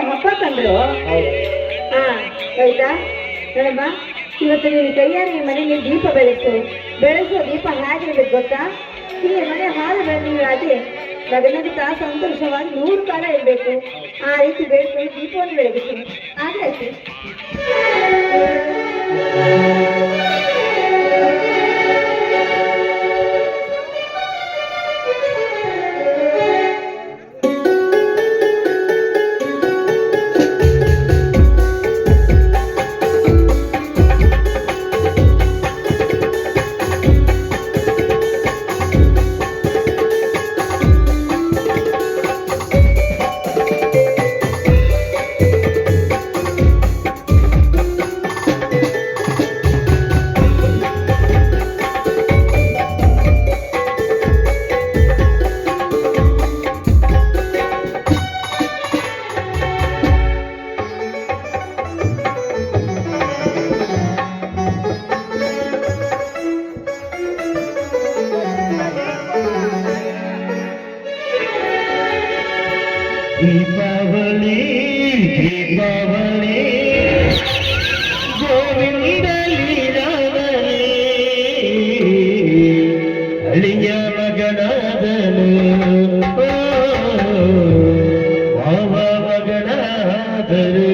ಹಬ್ಬ ತಂದ್ರು. ಹಾ ಆಯ್ತಾ ನೋಡಮ್ಮ, ಇವತ್ತು ನೀನು ಕೈಯಾರೆ ಈ ಮನೆಯಲ್ಲಿ ದೀಪ ಬೆಳೆಸೋ ದೀಪ ಹೇಗಿರ್ಬೇಕು ಗೊತ್ತಾ? ಈ ಮನೆ ಹಾಲು ಬೆಳೆದಿರಾಗಿ ಲಗ್ನದ ಸಂತೋಷವಾಗಿ 100 ಕಾಲ ಇರಬೇಕು. ಆ ರೀತಿ ಬೆಳೆದು ದೀಪವನ್ನು ಬೆಳಗಿಸ್ತೀನಿ. ಆಗ್ಲೈತಿ ದೀಪಾವಳಿ ದೀಪಾವಳಿ ಗೋವಿಂದಲಿ ರಾವಳಿ ಅಳಿಯ ಮಗನಾದನು ಮಾವ ಮಗನಾದರು.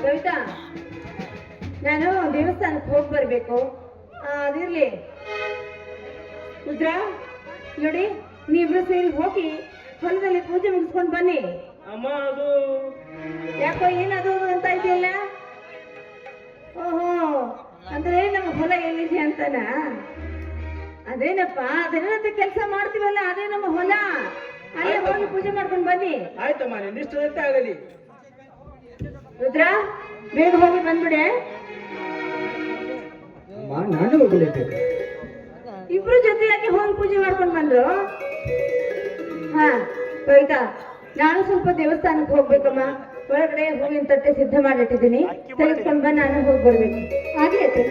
ಕವಿತಾ, ನಾನು ದೇವಸ್ಥಾನಕ್ಕೆ ಹೋಗಿ ಬರ್ಬೇಕು. ಅದಿರ್ಲಿ ರುದ್ರ, ನೋಡಿ ನೀವಿಬ್ರು ಸೇರಿ ಹೋಗಿ ಹೊಲದಲ್ಲಿ ಪೂಜೆ ಮುಗಿಸ್ಕೊಂಡು ಬನ್ನಿ. ಅಮ್ಮ ಅದು ಯಾಕೋ ಏನದು ಅಂತ ಇದೆಯಲ್ಲ? ಓಹೋ, ಅಂದ್ರೆ ನಮ್ಮ ಹೊಲ ಎಲ್ಲಿದೆ ಅಂತನಾ? ಅದೇನಪ್ಪ, ಅದೇನಂತ ಕೆಲಸ ಮಾಡ್ತೀವಲ್ಲ, ಅದೇ ನಮ್ಮ ಹೊಲ. ಅಲ್ಲೇ ಹೋಗಿ ಪೂಜೆ ಮಾಡ್ಕೊಂಡು ಬನ್ನಿ. ಆಯ್ತಮ್ಮ, ನಿಷ್ಠದಂತೆ ಆಗಲಿ. ರುದ್ರ, ಬೇಗ ಹೋಗಿ ಬಂದ್ಬಿಡೆ. ನಾನು ಹೋಗಲಿದ್ದೇನೆ. ಇಬ್ರು ಜೊತೆಯಾಗಿ ಹೋಗಿ ಪೂಜೆ ಮಾಡ್ಕೊಂಡು ಬಂದ್ರು. ಹಾ ಕವಿತಾ, ನಾನು ಸ್ವಲ್ಪ ದೇವಸ್ಥಾನಕ್ಕೆ ಹೋಗ್ಬೇಕಮ್ಮ. ಒಳಗಡೆ ಹೂವಿನ ತಟ್ಟೆ ಸಿದ್ಧ ಮಾಡಿಟ್ಟಿದ್ದೀನಿ, ತೆಗೆದುಕೊಂಡು ಬಂದು ನಾನು ಹೋಗಿ ಬರ್ಬೇಕು. ಹಾಗೆ ಆಯ್ತು.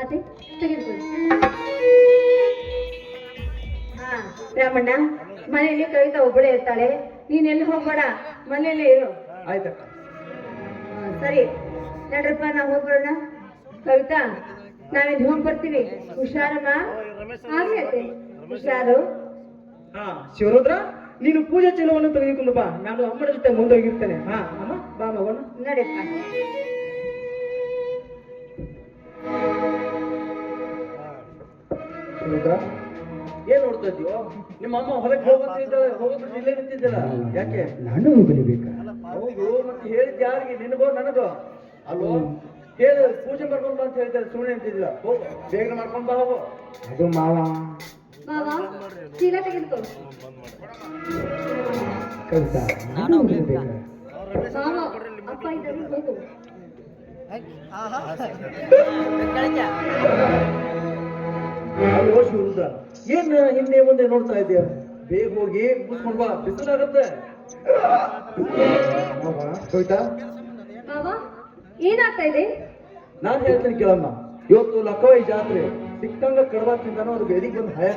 ಅದೇ ತೆಗೆದುಕೊಳ್ಳಿ. ಹಾ ರಾಮಣ್ಣ, ಮನೆಯಲ್ಲಿ ಕವಿತಾ ಒಬ್ಬಳೇ ಇರ್ತಾಳೆ, ನೀನೆಲ್ಲಿ ಹೋಗ್ಬೇಡ, ಮನೆಯಲ್ಲೇ ಇರು. ಆಯ್ತಕ್ಕ. ಸರಿ ನಡ್ರಪ್ಪ, ನಾವು ಹೋಗ್ಬರೋಣ. ಕವಿತಾ, ನಾವಿಲ್ಲಿ ಹೋಗಿ ಬರ್ತೀವಿ. ಹುಷಾರಮ್ಮ. ಹಾಗೆ ಹುಷಾರು. ಹಾ ಶಿವರುದ್ರ, ನೀನು ಪೂಜೆ ಚೀಲವನ್ನು ತೆಗೆದುಕೊಂಡು ಬಾ, ನಾನು ಅಮ್ಮನ ಜೊತೆ ಮುಂದೆ ಹೋಗಿರ್ತೇನೆ. ಹಾ ಅಮ್ಮ, ಬಾ ಮಗನ. ನಡೀಪ್ಪ. ಶಿವರುದ್ರ, ಏನ್ ನೋಡ್ತಾ ಇದೀಯೋ? ನಿಮ್ಮ ಅಮ್ಮ ಹೊರಗೆ ಹೋಗುತ್ತಿದ್ದಾಳೆ, ಹೋಗೋದ್ರೆ ಇಲ್ಲೇ ನಿಂತಿದ್ದಲ್ಲ, ಯಾಕೆ? ನಾನು ಹೋಗಲೇಬೇಕಾ? ಹೌದು, ಮತ್ತೆ ಹೇಳಿದ್ ಯಾರಿಗೆ? ನಿನಗೋ ನನಗೋ? ಅಲ್ವೋ? ಹೇಳು, ಪೂಜೆ ಮಾಡ್ಕೊಂಡು ಬಾ ಅಂತ ಹೇಳ್ತಾರೆ, ಸುಮ್ಮನೆ ನಿಂತಿದ್ದಿಲ್ಲ. ಹೋಗು, ಬೇಗ ಮಾಡ್ಕೊಂಡು ಬಾ, ಹೋಗು. ಅದು ಮಾವ. ಮಾವ, ಚೀಲ ತೆಗೆದುಕೋ. ಕವಿತಾ, ನಾನು ಹೋಗಲೇಬೇಕಾ? ಮಾವ, ಅಪ್ಪ ಇದ್ದಾರೆ, ಹೋಗು. ಅಲ್ವೋ ಶಿವರುದ್ರ, ಏನ್ ಹಿಂದೆ ಮುಂದೆ ನೋಡ್ತಾ ಇದೀಯ? ಬೇಗ ಹೋಗಿ ಮುಗಿಸ್ಕೊಂಡು ಬಾ, ಬಿಸಿಲಾಗತ್ತೆ. ಮಾವ, ಕವಿತಾ, ಮಾವ, ಏನಾಗ್ತಾ ಇದೆ? ನಾನ್ ಹೇಳ್ತೀನಿ ಕೇಳಮ್ಮ. ಇವತ್ತು ಲಕ್ಕವೈ ಜಾತ್ರೆ, ಸಿಕ್ಕಂಗ ಕಡವ ತಿಂದಾನು ಅವ್ರು ಬೇದಿಗೆ ಬಂದು ಹಾಯ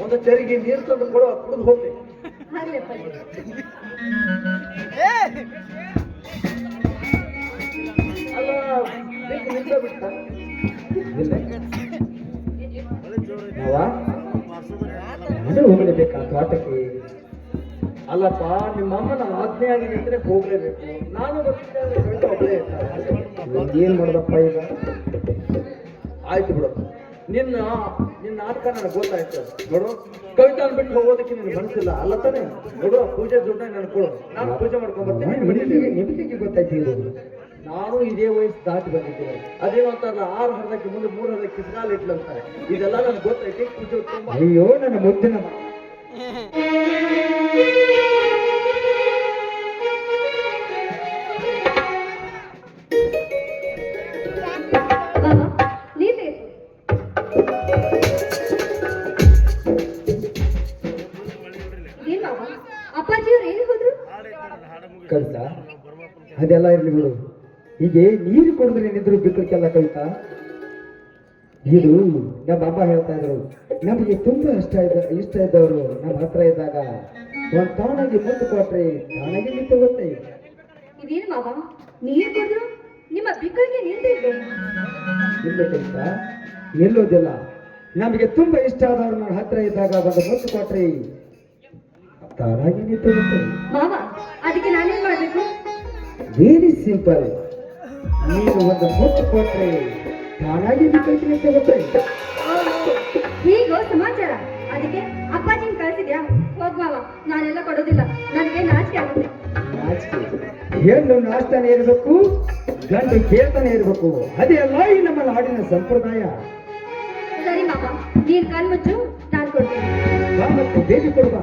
ಒಂದು ಚರಿಗೆ ನೀರು ತಂದು ಕೊಡುವ, ಕುಡಿದು ಹೋಗ್ಲಿ. ಆಗ್ಲಪ್ಪ. ಅಲ್ಲ, ಬೇಕು ನಿಂತ ಬಿಟ್ಟ. ಮಾವ, ನಾನು ಹೋಗಲೇಬೇಕಾ ತೋಟಕ್ಕೆ? ಅಲ್ಲಪ್ಪ, ನಿಮ್ಮ ಅಮ್ಮನ ಆಜ್ಞೆಯಾಗಿ ನಿಂತರೆ ಹೋಗ್ಲೇಬೇಕು. ನಾನು ಬರ್ತಿದ್ದೆ, ಕವಿತಾ ಒಬ್ಬಳೇ ಇರ್ತಾಳೆ. ಏನ್ ಮಾಡ್ದಪ್ಪ ಈಗ? ಆಯ್ತು ಬಿಡು, ನಿನ್ನ ನಾಟಕ ನನಗೆ ಗೊತ್ತಾಯ್ತು. ನೋಡು, ಕವಿತಾನ್ ಬಿಟ್ಟು ಹೋಗೋದಕ್ಕೆ ನಿನಗೆ ಮನಸ್ಸಿಲ್ಲ ಅಲ್ಲ ತಾನೆ? ನೋಡು, ಪೂಜೆ ದುಡ್ಡ ನನಗೆ ಕೊಡು, ನಾನು ಪೂಜೆ ಮಾಡ್ಕೊಂಡ್ ಬರ್ತೀನಿ. ನಿಮಗೆ ಗೊತ್ತಾಯ್ತು ಇದು? ನಾನು ಇದೇ ವಯಸ್ಸು ದಾಟಿ ಬಂದಿದ್ದೇನೆ. ಅದೇನೋ ಅಂತಾರಲ್ಲ, 6 ಹರದಕ್ಕೆ ಮುಂದೆ 3 ಹರದಕ್ಕೆ ಕಿಸ್ಗಾಲ್ ಇಟ್ಲಂತಾರೆ. ಇದೆಲ್ಲ ನನಗೆ ಗೊತ್ತೈತಿ. ಪೂಜೆ ತುಂಬ ಅಯ್ಯೋ ನನ್ನ ಮುದ್ದಿನ ಮಾವ, ನೀವೇ ಏನ್ ಮಾವ, ಅಪ್ಪಾಜಿಯವ್ರು ಏನು ಹೋದ್ರು? ಕವಿತಾ, ಅದೆಲ್ಲ ಇರ್ಲಿ ಬಿಡು. ಹೀಗೆ ನೀರು ಕುಡಿದ್ರೆ ನಿಂದ್ರು ಬಿಕ್ಕಕ್ಕೆಲ್ಲ ಕವಿತಾ. ಇದು ನಮ್ಮ ಅಮ್ಮ ಹೇಳ್ತಾ ಇದ್ರು, ನಮಗೆ ತುಂಬಾ ಇಷ್ಟ ಇದ್ದವರು ನಮ್ಮ ಹತ್ರ ಇದ್ದಾಗ ಒಂದ್ ತಾನಾಗಿ ಮುತ್ತು ಕೊಟ್ರೆ ತಾನಾಗಿ ನಿಂತು ಗೊತ್ತೇ. ಇದೇನು ಮಾವ, ನೀರು ಕುಡಿದ್ರು ನಿಮ್ಮ ಬಿಕ್ಕಳಿಗೆ ನಿಂತಿದ್ರು? ಇಲ್ಲ ಕವಿತಾ, ನಿಲ್ಲೋದಿಲ್ಲ. ನಮಗೆ ತುಂಬಾ ಇಷ್ಟ ಆದವರು ನನ್ನ ಹತ್ರ ಇದ್ದಾಗ ಒಂದು ಮುತ್ತು ಕೊಟ್ರೆ ತಾನಾಗಿ ನಿಂತು ಗೊತ್ತೇ. ಮಾವ, ಅದಕ್ಕೆ ನಾನೇನ್ ಮಾಡ್ಬೇಕು? Very simple. ನೀನು ಒಂದು ಮುತ್ತು ಕೊಟ್ರೆ ತಾನಾಗಿ ಬಿಕ್ಕಳಿಗೆ ನಿಂತು ಗೊತ್ತೇ. ಹೀಗೋ ಸಮಾಚಾರ. ಅದಕ್ಕೆ ಅಪ್ಪಾಜಿನ ಕಳ್ಸಿದ್ಯಾ? ಹೋಗ್ ಮಾವ, ನಾನೆಲ್ಲ ಕೊಡೋದಿಲ್ಲ, ನನಗೆ ನಾಚಿಕೆ ಆಗುತ್ತೆ. ನಾಚಿಕೆ? ಹೆಣ್ಣು ನಾಚ್ತಾನೆ ಇರಬೇಕು, ಗಂಡು ಕೇಳ್ತಾನೆ ಇರಬೇಕು. ಅದೇ ಅಲ್ಲ ಈ ನಮ್ಮ ನಾಡಿನ ಸಂಪ್ರದಾಯ. ಸರಿ ಮಾವ, ನೀನ್ ಕಣ್ಮುಚ್ಚು, ನಾನು ಕೊಡ್ತೀನಿ. ಬಾ ಮತ್ತೆ ಬೇಬಿ ಕೊಡುವ.